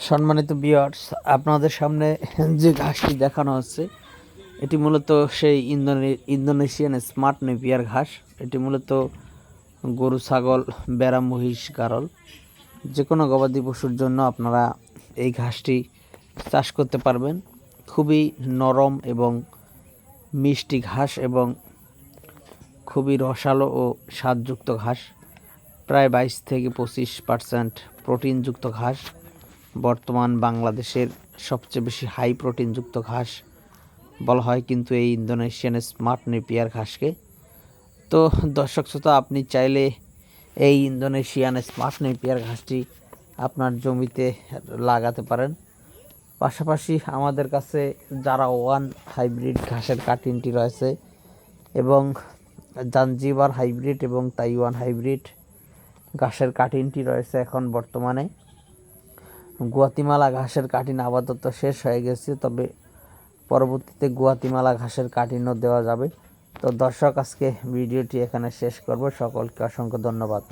সম্মানিত ভিউয়ার্স, আপনাদের সামনে যে ঘাসটি দেখানো হচ্ছে এটি মূলত সেই ইন্দোনেশিয়ান স্মার্ট নেপিয়ার ঘাস। এটি মূলত গরু, ছাগল, ভেড়া, মহিষ, গারল যে কোনো গবাদি পশুর জন্য আপনারা এই ঘাসটি চাষ করতে পারবেন। খুবই নরম এবং মিষ্টি ঘাস এবং খুবই রসালো ও স্বাদযুক্ত ঘাস। প্রায় 22 থেকে 25% প্রোটিনযুক্ত ঘাস। বর্তমান বাংলাদেশের সবচেয়ে বেশি হাই প্রোটিনযুক্ত ঘাস বলা হয় কিন্তু এই ইন্দোনেশিয়ান স্মার্ট নেপিয়ার ঘাসকে। তো দর্শক শ্রোতা, আপনি চাইলে এই ইন্দোনেশিয়ান স্মার্ট নেপিয়ার ঘাসটি আপনার জমিতে লাগাতে পারেন। পাশাপাশি আমাদের কাছে যারা ওয়ান হাইব্রিড ঘাসের কাটিংটি রয়েছে এবং জাঞ্জিবার হাইব্রিড এবং তাইওয়ান হাইব্রিড ঘাসের কাটিংটি রয়েছে এখন বর্তমানে। গুয়াতিমালা ঘাসের কাটিং আপাতত শেষ হয়ে গেছে, তবে পরবর্তীতে গুয়াতিমালা ঘাসের কাটিংও দেওয়া যাবে। তো দর্শক, আজকে ভিডিওটি এখানে শেষ করব। সকলকে অসংখ্য ধন্যবাদ।